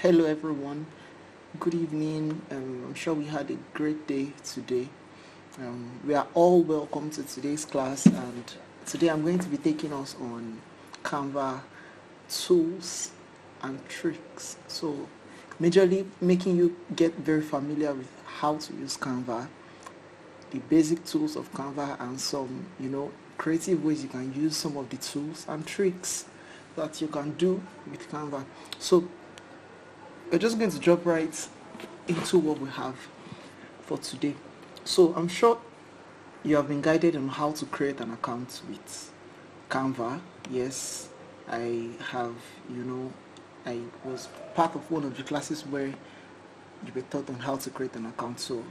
Hello everyone, good evening. I'm sure we had a great day today. We are all welcome to today's class, and today I'm going to be taking us on Canva tools and tricks. So majorly making you get very familiar with how to use Canva, the basic tools of Canva, and some creative ways you can use some of the tools and tricks that you can do with Canva. So we're just going to jump right into what we have for today. So I'm sure you have been guided on how to create an account with Canva. Yes, I have, I was part of one of the classes where you were taught on how to create an account. So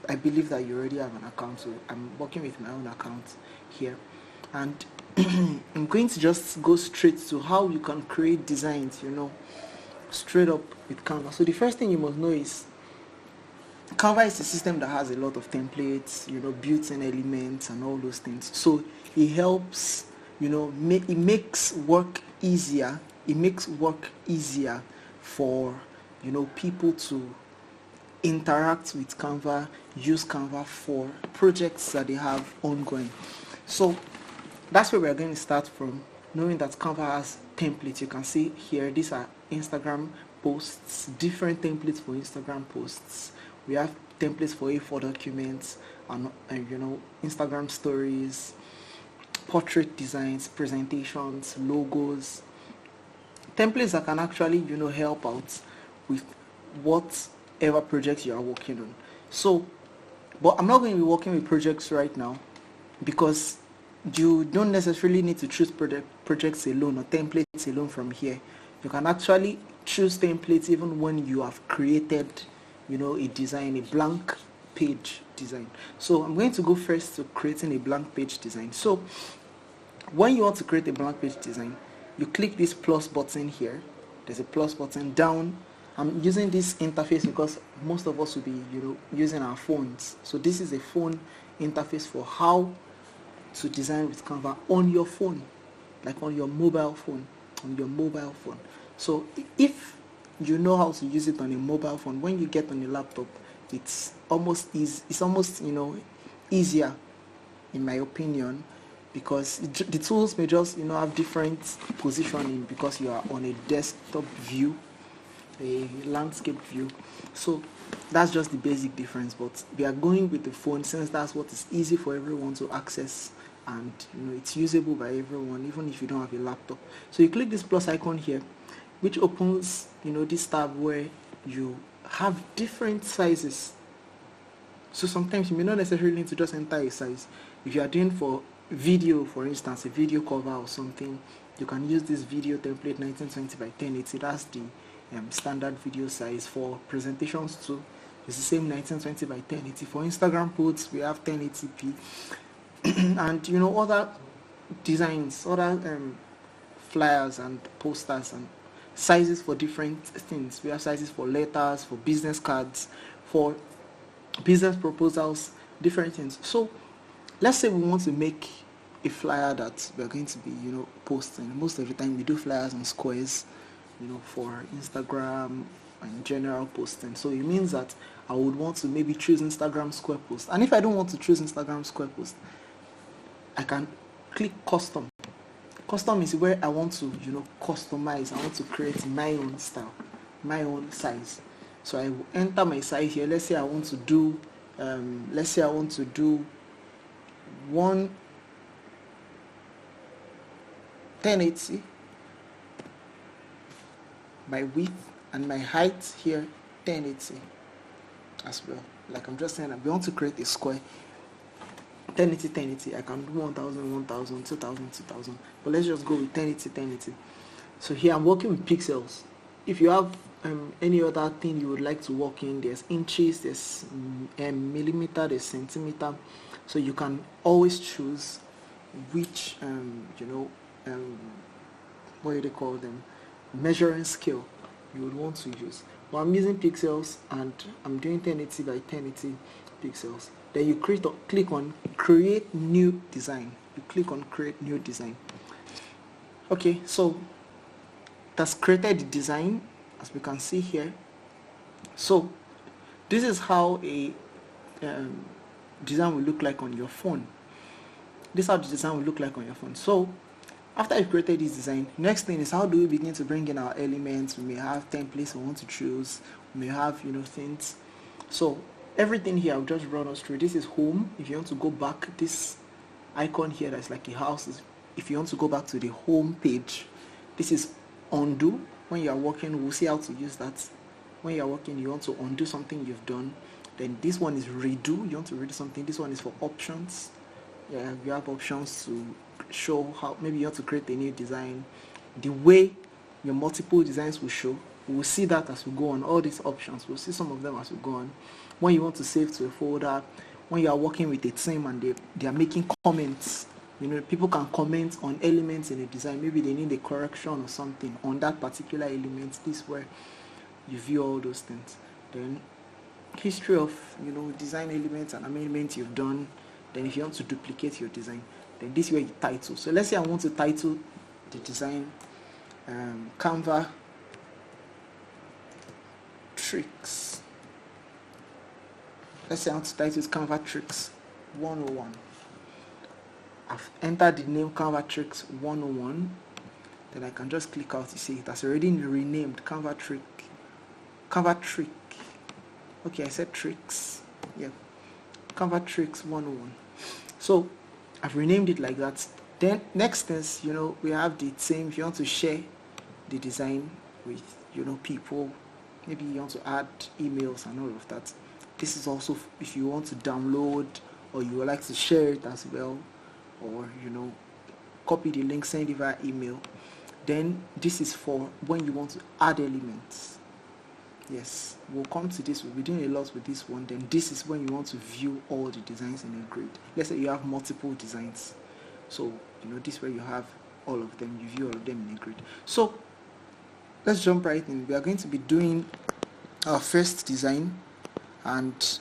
I believe that you already have an account. So I'm working with my own account here. And I'm going to just go straight to how you can create designs, straight up with Canva. So the first thing you must know is Canva is a system that has a lot of templates, built-in elements and all those things. So it helps, it makes work easier. It makes work easier for, people to interact with Canva, use Canva for projects that they have ongoing. So that's where we're going to start from, knowing that Canva has templates. You can see here, these are Instagram posts, different templates for Instagram posts. We have templates for A4 documents and Instagram stories, portrait designs, presentations, logos, templates that can actually help out with whatever projects you are working on. So, but I'm not going to be working with projects right now because you don't necessarily need to choose projects alone or templates alone from here. You can actually choose templates even when you have created a design, a blank page design. So I'm going to go first to creating a blank page design. So when you want to create a blank page design, you click this plus button here. There's a plus button down. I'm using this interface because most of us will be using our phones. So this is a phone interface for how to design with Canva on your phone, like on your mobile phone, So if you know how to use it on a mobile phone, when you get on a laptop, it's almost easier, in my opinion, because the tools may just have different positioning because you are on a desktop view, a landscape view. So that's just the basic difference, but we are going with the phone since that's what is easy for everyone to access, and it's usable by everyone even if you don't have a laptop. So you click this plus icon here, which opens this tab where you have different sizes. So sometimes you may not necessarily need to just enter a size. If you are doing for video, for instance, a video cover or something, you can use this video template 1920 by 1080. That's the standard video size. For presentations too, it's the same 1920 by 1080. For Instagram posts, we have 1080p. And other designs, other flyers and posters and sizes for different things. We have sizes for letters, for business cards, for business proposals, different things. So let's say we want to make a flyer that we're going to be posting. Most of the time we do flyers on squares for Instagram and general posting. So it means that I would want to maybe choose Instagram square post, and if I don't want to choose Instagram square post, I can click custom. Custom is where I want to customize. I want to create my own style, my own size. So I will enter my size here. Let's say I want to do one 1080, my width, and my height here 1080 as well. Like I'm just saying, we want to create a square 1080. I can do 1000, 2000, 2000, but let's just go with 1080. So here I'm working with pixels. If you have any other thing you would like to work in, there's inches, there's millimeter, there's centimeter. So you can always choose which what do they call them, measuring scale you would want to use. But I'm using pixels and I'm doing 1080 by 1080 pixels. Then you click on create new design. You click on create new design. Okay, so that's created the design. as we can see here. So this is how a design will look like on your phone. This is how the design will look like on your phone. So after you've created this design, next thing is how do we begin to bring in our elements? We may have templates we want to choose. We may have, things. So everything here I'll just run us through. This is home. If you want to go back, this icon here that's like a house, if you want to go back to the home page, this is undo. When you are working, we'll see how to use that. When you are working, you want to undo something you've done. Then this one is redo. You want to redo something. This one is for options. Yeah, you have options to show how maybe you want to create a new design, the way your multiple designs will show. We'll see that as we go on. All these options, we'll see some of them as we go on. When you want to save to a folder, when you are working with a team and they are making comments, people can comment on elements in a design. Maybe they need a correction or something on that particular element. This is where you view all those things. Then history of design elements and amendments you've done. Then if you want to duplicate your design, then this is where you title. So let's say I want to title the design Canva tricks. Let's say I want to title it Canva tricks 101. I've entered the name Canva tricks 101. Then I can just click out. You see it has already renamed Canva trick. Okay, I said tricks. Yeah, Canva tricks 101. So I've renamed it like that. Then next is, we have the same. If you want to share the design with people, maybe you want to add emails and all of that. This is also if you want to download or you would like to share it as well, or copy the link, send it via email. Then this is for when you want to add elements. Yes, we'll come to this. We'll be doing a lot with this one. Then this is when you want to view all the designs in a grid. Let's say you have multiple designs. So, this is where you have all of them. You view all of them in a grid. So, let's jump right in. We are going to be doing our first design. And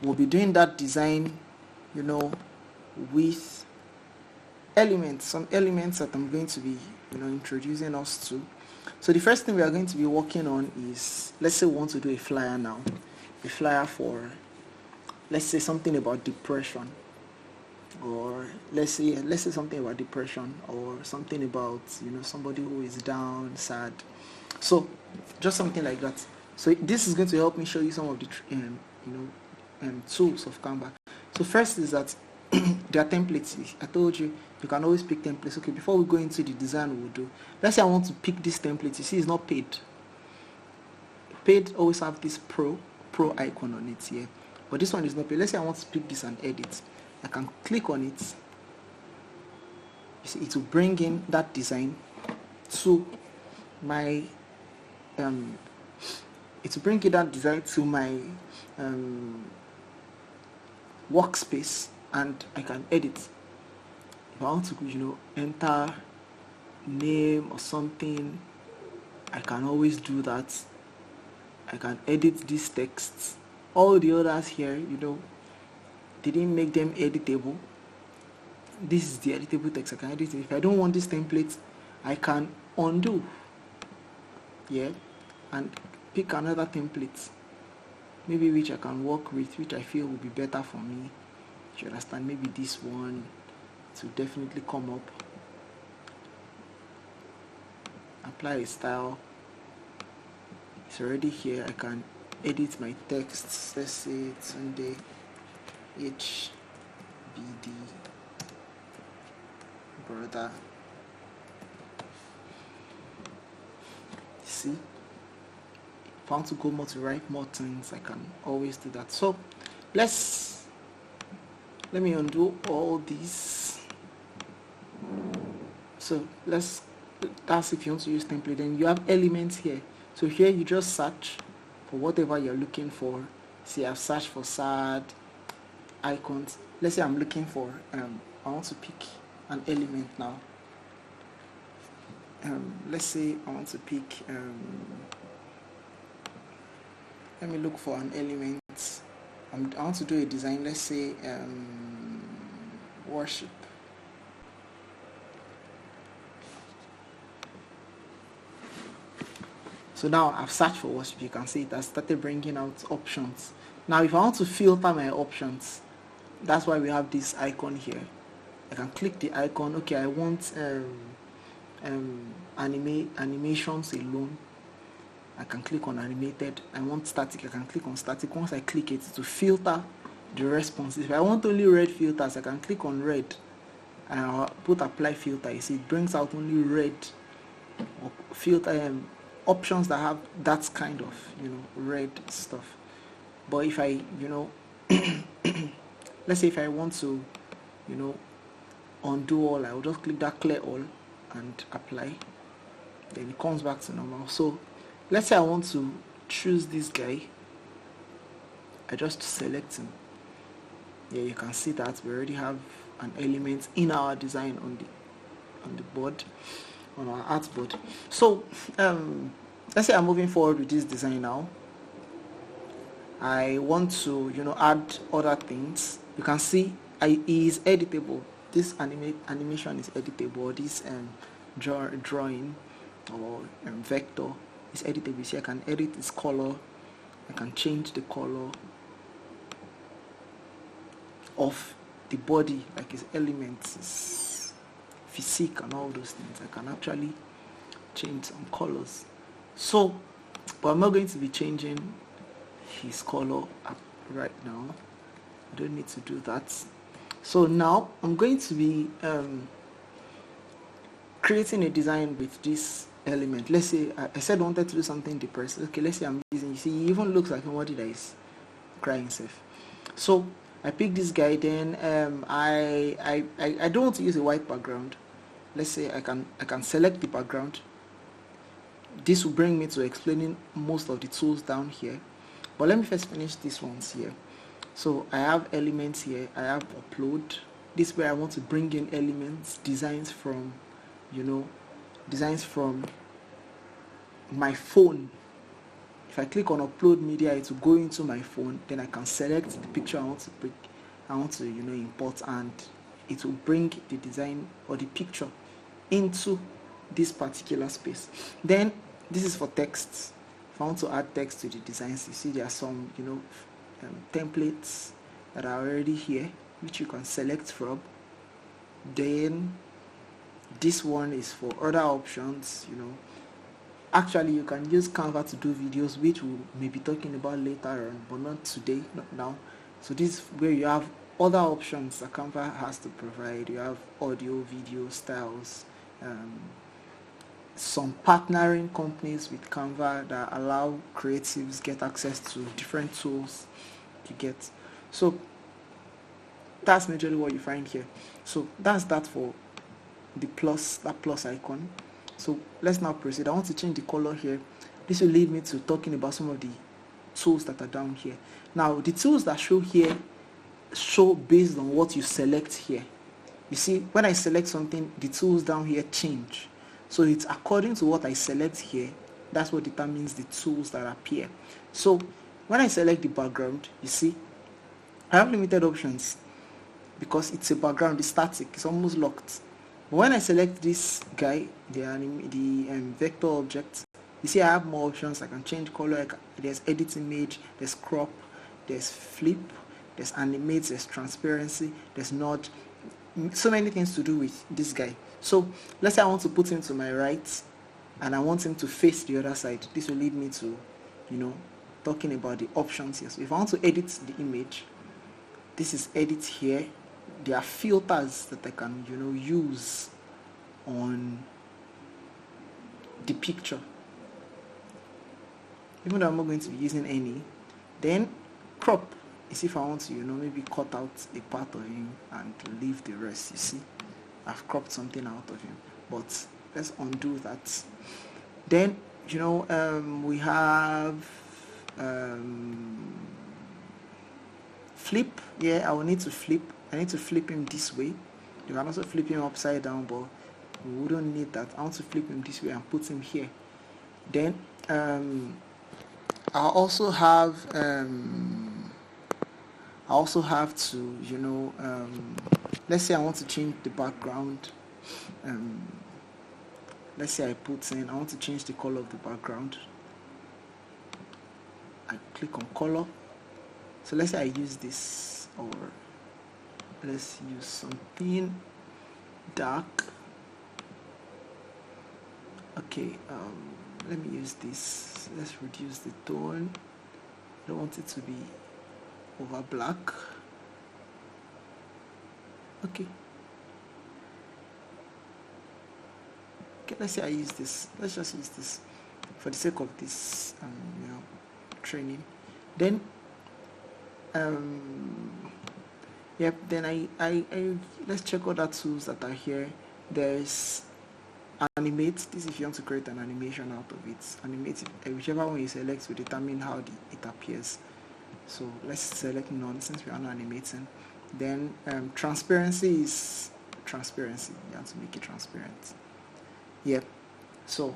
we'll be doing that design, with elements. Some elements that I'm going to be, introducing us to. So the first thing we are going to be working on is, let's say we want to do a flyer now. A flyer for, let's say something about depression. Or let's say something about depression, or something about, somebody who is down, sad. So just something like that. So this is going to help me show you some of the, tools of Canva. So first is that there are templates. I told you can always pick templates. Okay, before we go into the design we'll do, let's say I want to pick this template. You see, it's not paid. Paid always have this pro icon on it here, but this one is not paid. Let's say I want to pick this and edit. I can click on it. You see, it will bring in that design to my it will bring in that design to my workspace, and I can edit. If I want to, enter name or something, I can always do that. I can edit these texts. All the others here, they didn't make them editable. This is the editable text. I can edit it. If I don't want this template, I can undo. Yeah, and pick another template, maybe which I can work with, which I feel will be better for me. You understand? Maybe this one to definitely come up. Apply a style. It's already here. I can edit my text. Let's say Sunday HBD brother. See, if I want to go more to write more things, I can always do that. So let me undo all these. So that's if you want to use template. Then you have elements here. So here you just search for whatever you're looking for. See, I've searched for sad icons. Let's say I'm looking for I want to pick an element now. Let's say I want to pick let me look for an element. I want to do a design. Let's say worship. So now I've searched for worship. You can see it has started bringing out options. Now if I want to filter my options, that's why we have this icon here. I can click the icon. Okay, I want animations alone. I can click on animated. I want static. I can click on static. Once I click it, to filter the responses. If I want only red filters, I can click on red and I'll put apply filter. You see, it brings out only red or filter options that have that kind of red stuff. But if I let's say if I want to undo all, I will just click that clear all and apply. Then it comes back to normal. So let's say I want to choose this guy. I just select him. Yeah, you can see that we already have an element in our design on the board, on our artboard. So let's say I'm moving forward with this design now. I want to add other things. You can see it is editable. This animation is editable. This drawing or vector is editable. So I can edit its color. I can change the color of the body, like its elements, its physique and all those things. I can actually change some colors. So, but I'm not going to be changing his color up right now. I don't need to do that. So now I'm going to be creating a design with this element. Let's say I said I wanted to do something depressing. Okay, let's say I'm using, you see, he even looks like somebody that is crying himself. So I pick this guy. Then I don't want to use a white background. Let's say I can select the background. This will bring me to explaining most of the tools down here. But let me first finish these ones here. So I have elements here. I have upload. This is where I want to bring in elements, designs from my phone. If I click on upload media, it will go into my phone. Then I can select the picture I want to import, and it will bring the design or the picture into this particular space. Then this is for text. If I want to add text to the designs, you see there are some templates that are already here, which you can select from. Then this one is for other options. Actually you can use Canva to do videos, which we may be talking about later on, but not today, not now. So this is where you have other options that Canva has to provide. You have audio, video, styles, some partnering companies with Canva that allow creatives get access to different tools to get. So that's majorly what you find here. So that's that for the plus icon. So let's now proceed. I want to change the color here. This will lead me to talking about some of the tools that are down here. Now the tools that show here show based on what you select here. You see, when I select something, the tools down here change. So it's according to what I select here. That's what determines the tools that appear. So when I select the background, you see I have limited options because it's a background, it's static, it's almost locked. But when I select this guy, the vector object, you see I have more options. I can change color. There's edit image, there's crop, there's flip, there's animate, there's transparency, there's node. So many things to do with this guy. So let's say I want to put him to my right and I want him to face the other side. This will lead me to talking about the options here. So if I want to edit the image, this is edit here. There are filters that I can use on the picture, even though I'm not going to be using any. Then crop is if I want to maybe cut out a part of him and leave the rest. You see, I've cropped something out of him, but let's undo that. Then we have flip. I will need to flip. I need to flip him this way. You can also flip him upside down, but we wouldn't need that. I want to flip him this way and put him here. Then I also have to let's say I want to change the background. Let's say I want to change the color of the background. click on color. So let's say I use this, or let's use something dark. Okay, let me use this. Let's reduce the tone. I don't want it to be over black. Okay, let's say I use this. Let's just use this for the sake of this training. Then then I let's check other tools that are here. There's animate. This if you want to create an animation out of it. Animate it, whichever one you select will determine how it appears. So let's select none since we are not animating. Then transparency is transparency. You have to make it transparent. Yep. So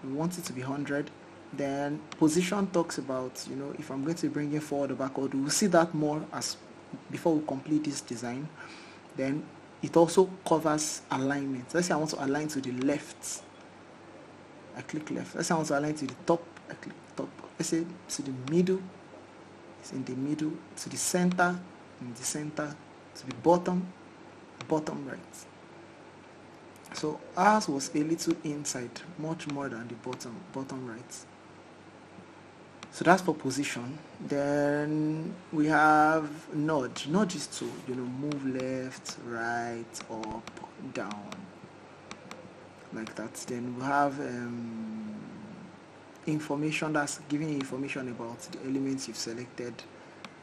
we want it to be 100. Then position talks about, if I'm going to bring it forward or backward. We'll see that more as before we complete this design. Then it also covers alignment. Let's say I want to align to the left. I click left. Let's say I want to align to the top. I click top. Let's say to the middle. It's in the middle. To the center. In the center. To the bottom. Bottom right. So ours was a little inside, much more than the bottom right. So that's for position. Then we have nudge. Nudge is to move left, right, up, down, like that. Then we have information, that's giving you information about the elements you've selected.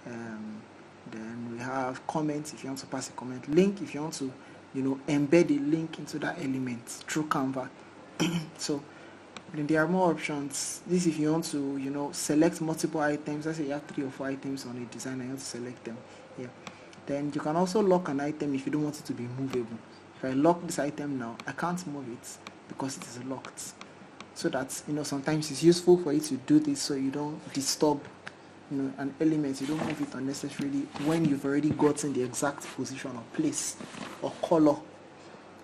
Then we have comments if you want to pass a comment. Link if you want to embed a link into that element through Canva. So then there are more options. This if you want to select multiple items. Let's say you have 3 or 4 items on a design and you want to select them. Yeah. Then you can also lock an item if you don't want it to be movable. If I lock this item now, I can't move it because it is locked. So that sometimes it's useful for you to do this so you don't disturb an element. You don't move it unnecessarily when you've already gotten the exact position or place or color.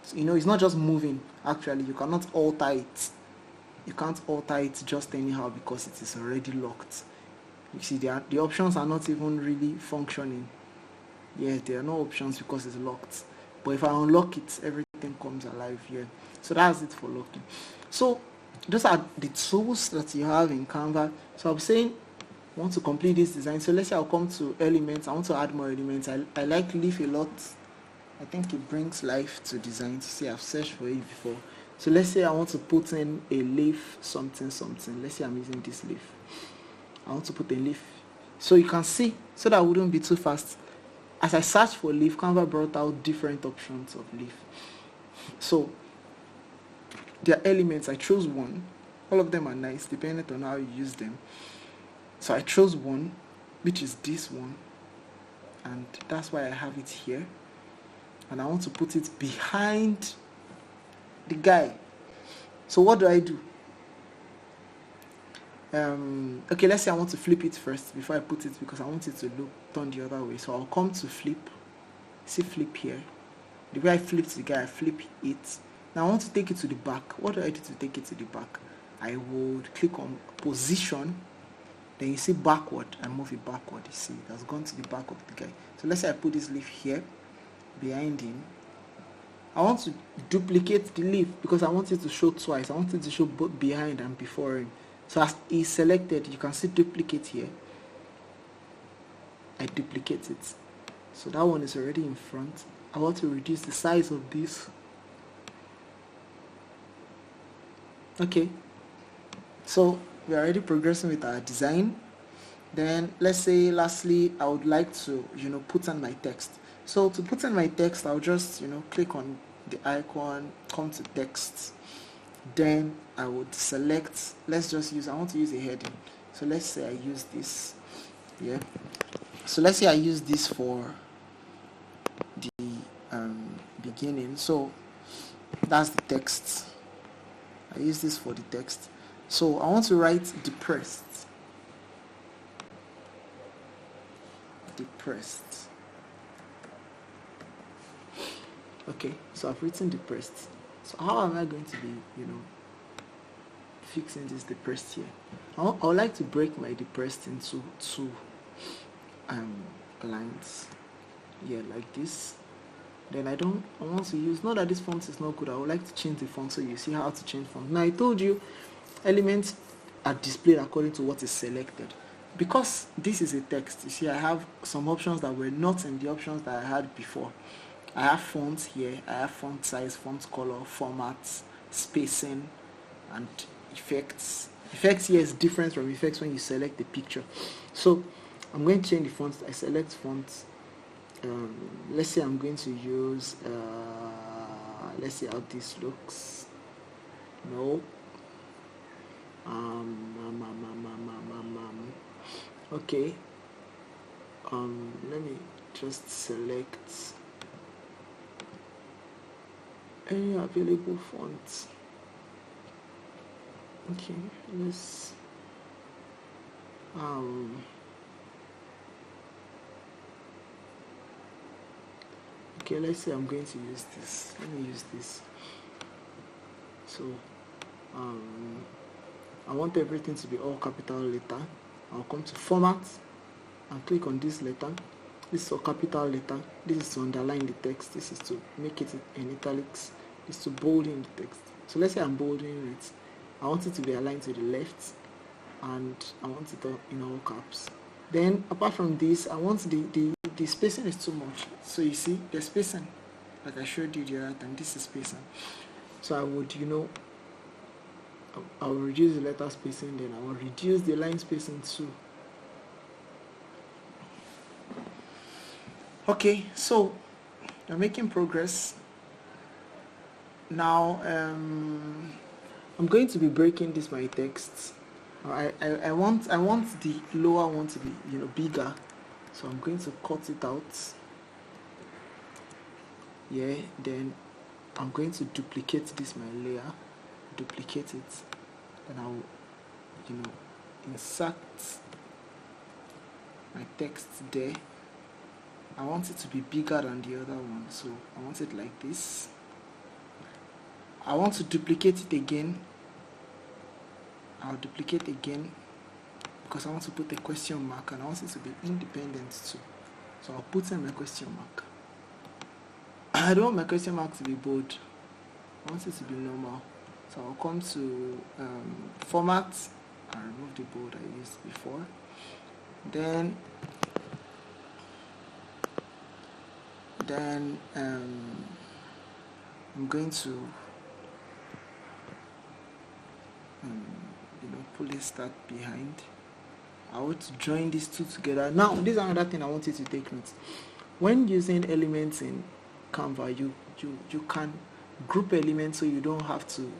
So, it's not just moving. Actually, you cannot alter it. You can't alter it just anyhow because it is already locked. You see, the options are not even really functioning. Yes, there are no options because it's locked. But if I unlock it, everything comes alive here. So that's it for locking. So those are the tools that you have in Canva. So I'm saying I want to complete this design. So let's say I'll come to elements. I want to add more elements. I like leaf a lot. I think it brings life to design. See, I've searched for it before. So let's say I want to put in a leaf something. Let's say I'm using this leaf. I want to put a leaf. So you can see, so that I wouldn't be too fast. As I search for leaf, Canva brought out different options of leaf. So there are elements. I chose one. All of them are nice, depending on how you use them. So I chose one, which is this one. And that's why I have it here. And I want to put it behind the guy. So what do I do? Okay, let's say I want to flip it first before I put it because I want it to turn the other way. So I'll come to flip. See flip here. The way I flipped the guy, I flip it. Now I want to take it to the back. What do I do to take it to the back? I would click on position. Then you see backward. I move it backward. You see, it has gone to the back of the guy. So let's say I put this leaf here behind him. I want to duplicate the leaf because I want it to show twice. I want it to show both behind and before him. So as it's selected, you can see duplicate here. I duplicate it. So that one is already in front. I want to reduce the size of this. Okay. So we're already progressing with our design. Then let's say lastly, I would like to, put in my text. So to put in my text, I'll just, click on the icon, come to text. Then I would select, I want to use a heading. So let's say I use this. Yeah. So let's say I use this for the beginning. So that's the text. I use this for the text. So I want to write depressed. Depressed. Okay, so I've written depressed. So how am I going to be, fixing this depressed here. I would like to break my depressed into two lines. Yeah, like this. Then I want to use, not that this font is not good, I would like to change the font so you see how to change font. Now I told you elements are displayed according to what is selected. Because this is a text, you see I have some options that were not in the options that I had before. I have fonts here, I have font size, font color, formats, spacing, and effects. Effects here is different from effects when you select the picture. So I'm going to change the font. I select fonts. Let's say I'm going to use, let's see how this looks. No. Okay. Let me just select any available fonts. Okay, let's okay, let's say I'm going to use this. Let me use this. So I want everything to be all capital letter. I'll come to format and click on this letter. This is for capital letter. This is to underline the text. This is to make it in italics. This is to bold in the text. So let's say I'm bolding it. I want it to be aligned to the left, and I want it in all caps. Then apart from this, I want the spacing is too much. So you see the spacing, like I showed you the other time, this is spacing. So I would, I will reduce the letter spacing, then I will reduce the line spacing too. Okay, so we're making progress. Now I'm going to be breaking this my text. I want the lower one to be bigger, so I'm going to cut it out. Yeah, then I'm going to duplicate this my layer, duplicate it, and I'll insert my text there. I want it to be bigger than the other one, so I want it like this. I want to duplicate it again. I'll duplicate again because I want to put a question mark, and I want it to be independent too. So I'll put in my question mark. I don't want my question mark to be bold. I want it to be normal. So I'll come to format and remove the bold I used before. Then I'm going to pull a start behind. I want to join these two together. Now this is another thing I want you to take note. When using elements in Canva, you can group elements so you don't have to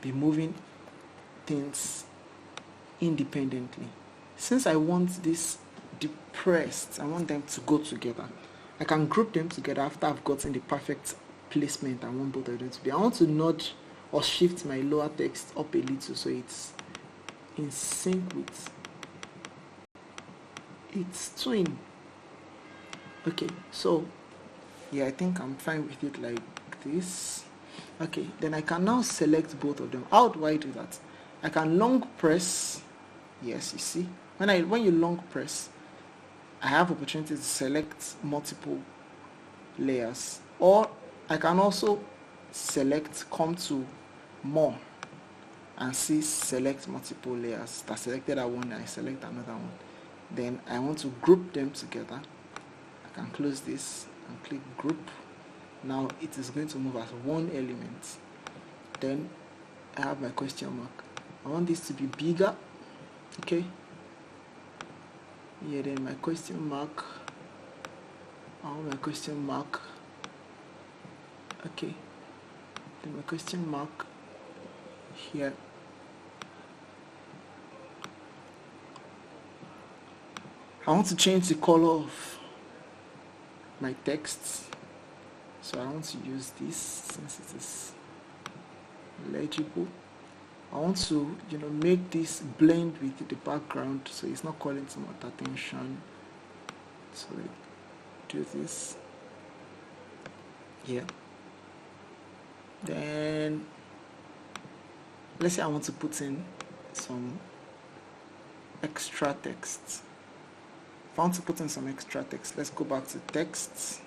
be moving things independently. Since I want this depressed, I want them to go together, I can group them together after I've gotten the perfect placement I want both of them to be. I want to nudge or shift my lower text up a little so it's in sync with its twin. Okay, so yeah, I think I'm fine with it like this. Okay, then I can now select both of them. How do I do that? I can long press. Yes, you see, when you long press, I have opportunity to select multiple layers, or I can also come to more and see select multiple layers. That selected that one, I select another one. Then I want to group them together. I can close this and click group. Now it is going to move as one element. Then I have my question mark. I want this to be bigger. Okay. Yeah, then my question mark. I want my question mark. Okay. Then my question mark here. I want to change the color of my text, so I want to use this since it is legible. I want to make this blend with the background so it's not calling too much attention. So I do this. Yeah. Then let's say I want to put in some extra text. If I want to put in some extra text, let's go back to text.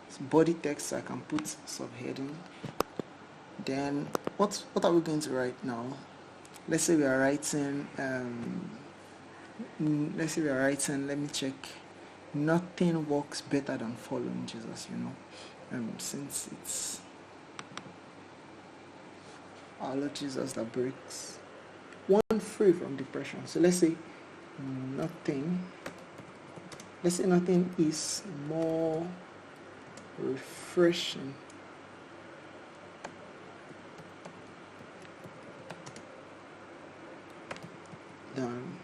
It's body text, so I can put subheading. Then what are we going to write now? Let's say we are writing let me check. Nothing works better than following Jesus, since it's our Lord Jesus that breaks one free from depression. So let's say nothing is more refreshing than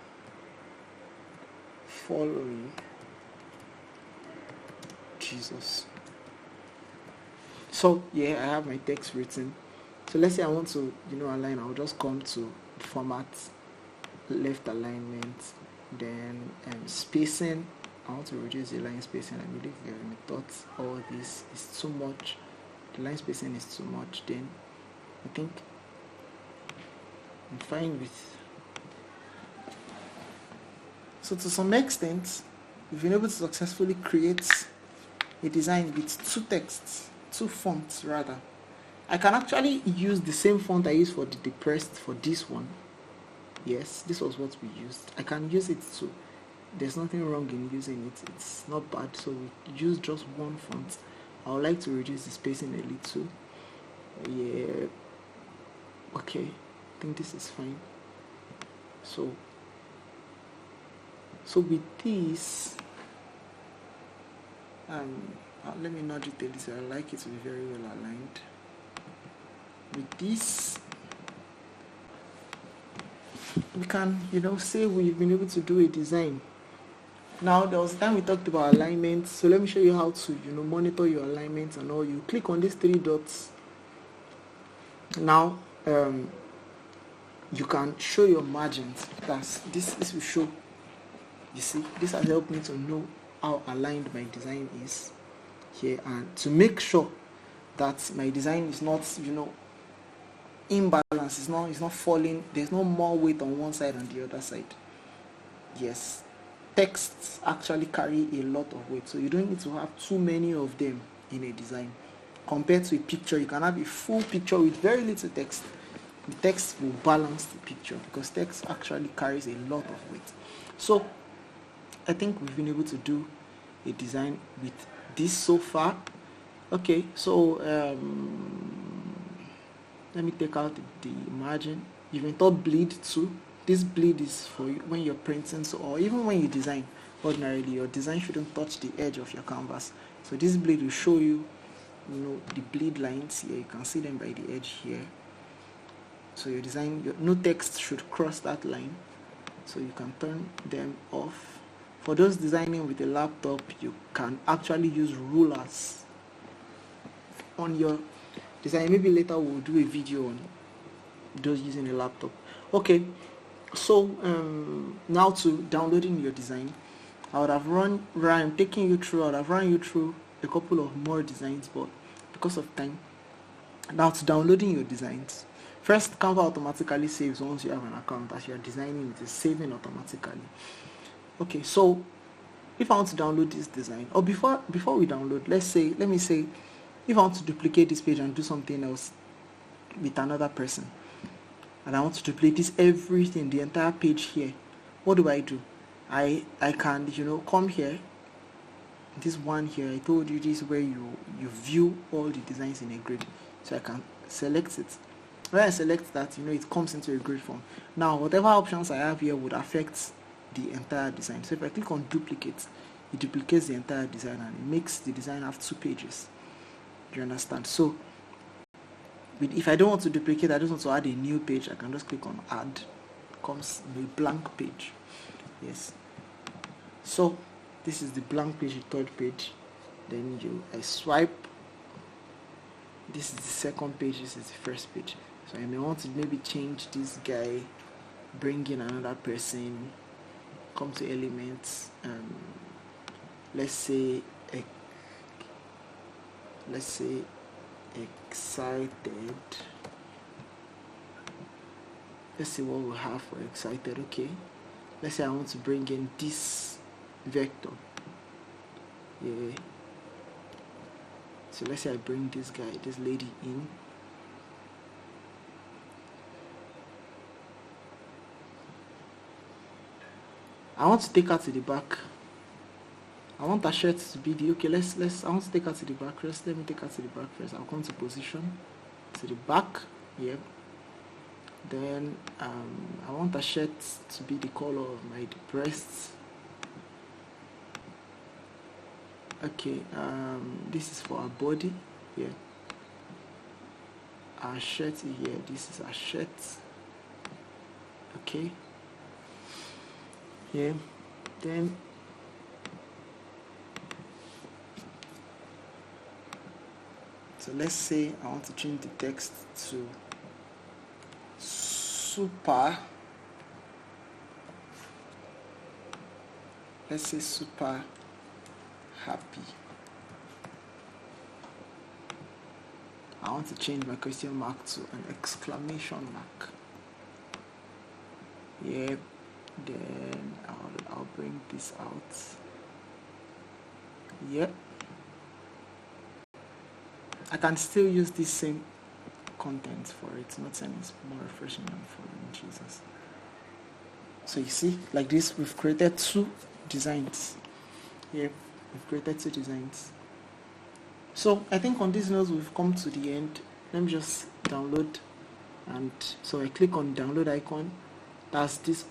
following Jesus. So yeah, I have my text written. So let's say I want to align. I'll just come to format, left alignment, then spacing. I want to reduce the line spacing. I believe I thought all this is too much. The line spacing is too much. Then I think I'm fine with. So to some extent, we've been able to successfully create a design with two fonts rather. I can actually use the same font I used for the depressed for this one. Yes, this was what we used. I can use it too. There's nothing wrong in using it. It's not bad. So we use just one font. I would like to reduce the spacing a little. Yeah. Okay. I think this is fine. So with this, let me nudge it a little. I like it to be very well aligned. With this, we can, say we've been able to do a design. Now, there was a time we talked about alignment. So let me show you how to, monitor your alignment and all. You click on these three dots. Now, you can show your margins. This will show. You see, this has helped me to know how aligned my design is here, and to make sure that my design is not, imbalance. It's not falling. There's no more weight on one side and the other side. Yes, texts actually carry a lot of weight, so you don't need to have too many of them in a design. Compared to a picture, you can have a full picture with very little text. The text will balance the picture because text actually carries a lot of weight. So I think we've been able to do a design with this so far. Okay, so let me take out the margin. You've been taught bleed too. This bleed is for when you're printing, or even when you design. Ordinarily, your design shouldn't touch the edge of your canvas. So this bleed will show you, the bleed lines here. You can see them by the edge here. So your design, no text should cross that line. So you can turn them off. For those designing with a laptop, you can actually use rulers on your design. Maybe later we'll do a video on those using a laptop. Okay, so now to downloading your design. I would have run you through a couple of more designs, but because of time, now to downloading your designs. First, Canva automatically saves once you have an account that you are designing. It is saving automatically. Okay, so if I want to download this design, or before we download, let me say if I want to duplicate this page and do something else with another person, and I want to duplicate everything, the entire page here, what do? I can, come here, this one here, I told you this is where you view all the designs in a grid. So I can select it. When I select that, it comes into a grid form. Now, whatever options I have here would affect the entire design. So if I click on duplicate, it duplicates the entire design and it makes the design have 2 pages. Do you understand? So if I don't want to duplicate, I just want to add a new page, I can just click on add. It comes a blank page. Yes. So this is the blank page, the third page. Then I swipe. This is the second page, this is the first page. So I may want to maybe change this guy, bring in another person, come to elements, let's say excited, let's see what we have for excited. Okay, let's say I want to bring in this vector. Yeah, so let's say I bring this lady in. I want to take her to the back. I want her shirt to be the, okay, I want to take her to the back first. Let me take her to the back first. I'll come to position, to the back. Yep. Then I want her shirt to be the color of my breasts. Okay, this is for our body. Yeah. Our shirt here, this is our shirt. Okay. Yeah. Then so let's say I want to change the text to super. Let's say super happy. I want to change my question mark to an exclamation mark. Yep. Then I'll bring this out. Yep. I can still use this same content for it. Nothing is more refreshing than following Jesus. So you see, like this, we've created 2 designs. Yep, we've created 2 designs. So I think on these notes we've come to the end. Let me just download, and so I click on download icon. That's this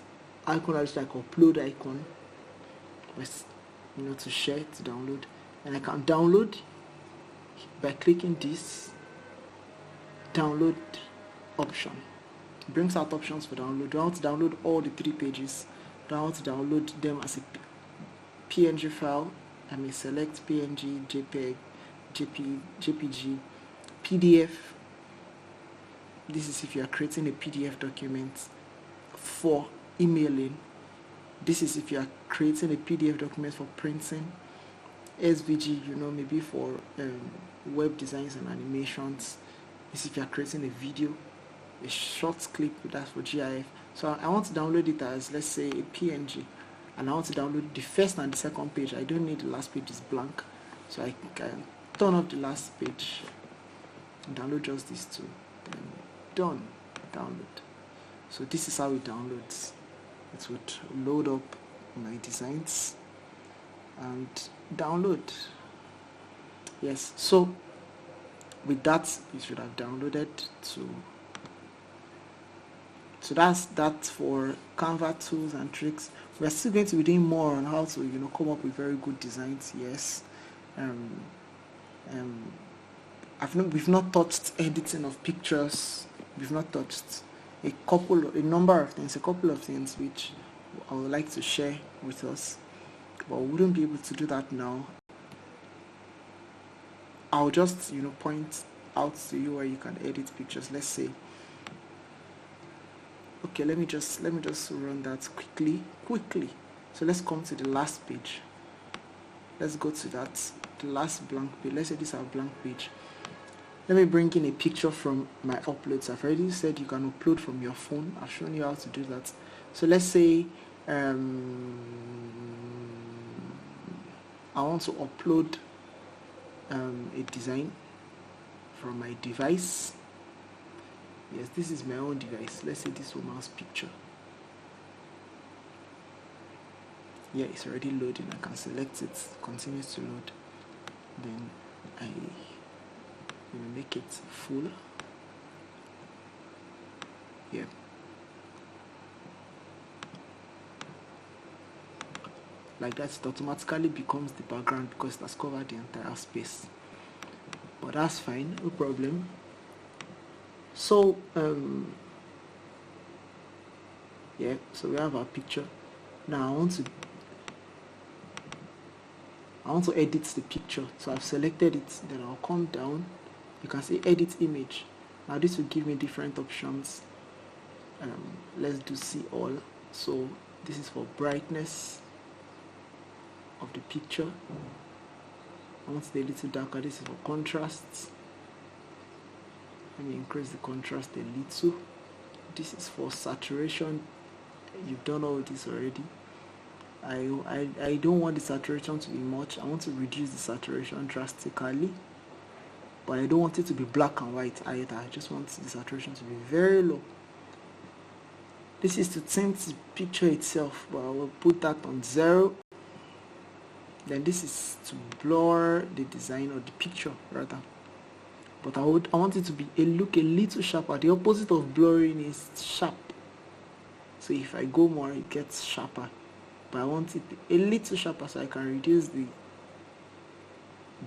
icon that's like upload icon, with, you know, to share, to download, and I can download by clicking this download option. It brings out options for download. Do I want to download all the 3 pages? Do I want to download them as a PNG file? I may select PNG, JPEG, JPG, PDF. This is if you are creating a PDF document for emailing. This is if you are creating a PDF document for printing. SVG, you know, maybe for web designs and animations. This is if you are creating a video, a short clip, that's for GIF. So I want to download it as, let's say, a PNG, and I want to download the first and the second page. I don't need the last page, is blank, so I can turn off the last page and download just these 2. Then done, download. So this is how it downloads. It would load up my designs and download. Yes, so with that, you should have downloaded to. So that's that for Canva tools and tricks. We're still going to be doing more on how to, you know, come up with very good designs. Yes, we've not touched editing of pictures. We've not touched a number of things which I would like to share with us, but we wouldn't be able to do that now. I'll just, you know, point out to you where you can edit pictures. Let's say, okay, let me just run that quickly. So let's come to the last page. Let's go to the last blank page. Let's say this is our blank page. Let me bring in a picture from my uploads. I've already said you can upload from your phone. I've shown you how to do that. So let's say I want to upload a design from my device. Yes, this is my own device. Let's say this woman's picture. Yeah, it's already loading. I can select it, continues to load. Then I make it full. Yeah. Like that, it automatically becomes the background because it has covered the entire space. But that's fine, no problem. So yeah, so we have our picture. Now I want to edit the picture. So I've selected it, then I'll come down. You can see edit image. Now this will give me different options. Let's do see all. So this is for brightness of the picture. I want it a little darker. This is for contrast. Let me increase the contrast a little. This is for saturation. You've done all this already. I don't want the saturation to be much. I want to reduce the saturation drastically, but I don't want it to be black and white either. I just want the saturation to be very low. This is to tint the picture itself, but I will put that on 0. Then this is to blur the design or the picture rather. But I want it to be look a little sharper. The opposite of blurring is sharp. So if I go more, it gets sharper. But I want it a little sharper so I can reduce the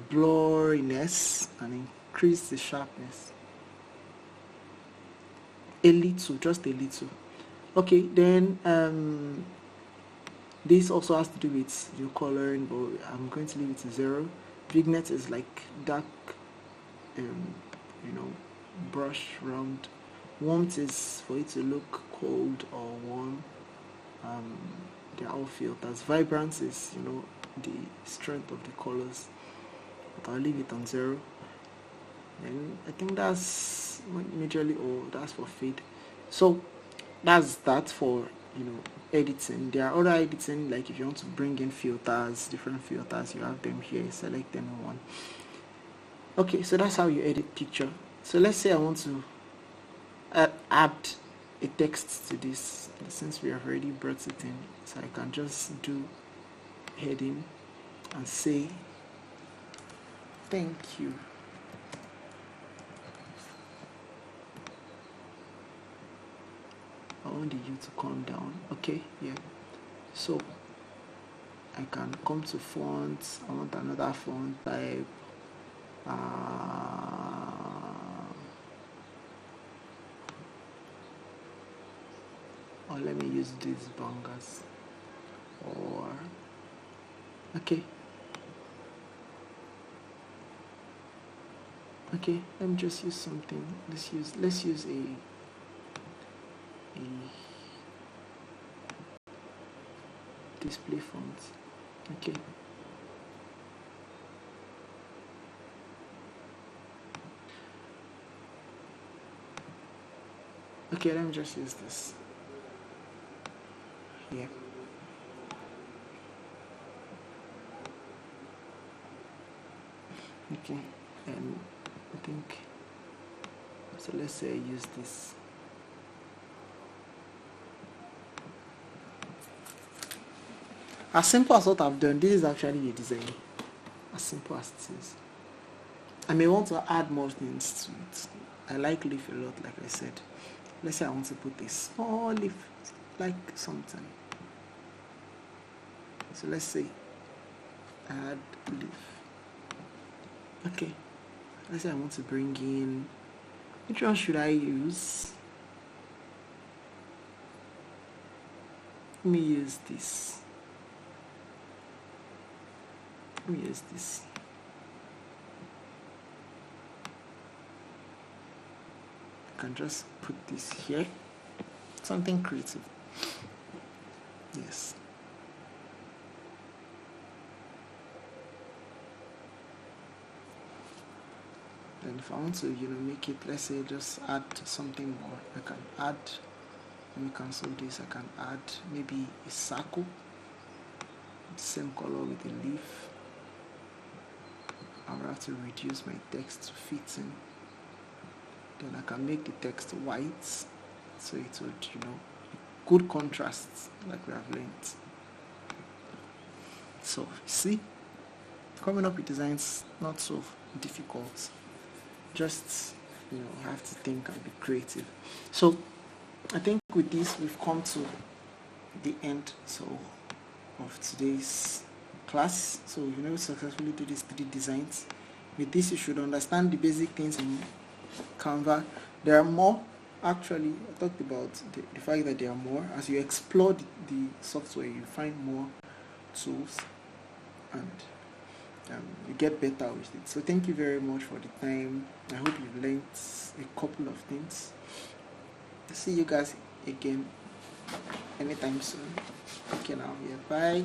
blurriness and increase the sharpness. A little, just a little. Okay, then this also has to do with your coloring, but I'm going to leave it to 0. Vignette is like dark, brush round. Warmth is for it to look cold or warm. They're all filters. Vibrance is, the strength of the colors. But I'll leave it on 0. And I think that's majorly all. That's for fade. So that's that for editing. There are other editing, like if you want to bring in filters, different filters, you have them here. Select them in one. Okay, so that's how you edit picture. So let's say I want to add a text to this, since we have already brought it in. So I can just do heading and say thank you. I want the U to come down. Okay, yeah. So I can come to fonts. I want another font type. Or let me use these bangers. Or okay. Okay, let me just use something. Let's use a display font. Okay. Okay, let me just use this. Yeah. Okay, and I think so. Let's say I use this. As simple as what I've done, this is actually a design. As simple as it is. I may want to add more things to it. I like leaf a lot, like I said. Let's say I want to put a small leaf, like something. So let's say add leaf. Okay. Let's say I want to bring in, which one should I use? Let me use this. Let me use this. I can just put this here. Something creative. Yes. Then if I want to, make it, let's say, just add something more, I can add, let me cancel this, I can add maybe a circle, same color with a leaf. I will have to reduce my text to fit in. Then I can make the text white, so it would, good contrast, like we have learned. So, see, coming up with designs not so difficult. Just, have to think and be creative. So, I think with this, we've come to the end of today's class. So, you successfully do these 3 designs. With this, you should understand the basic things in Canva. There are more. Actually, I talked about the fact that there are more. As you explore the software, you find more tools and you get better with it. So thank you very much for the time. I hope you've learned a couple of things. See you guys again anytime soon. Okay, now, yeah, bye.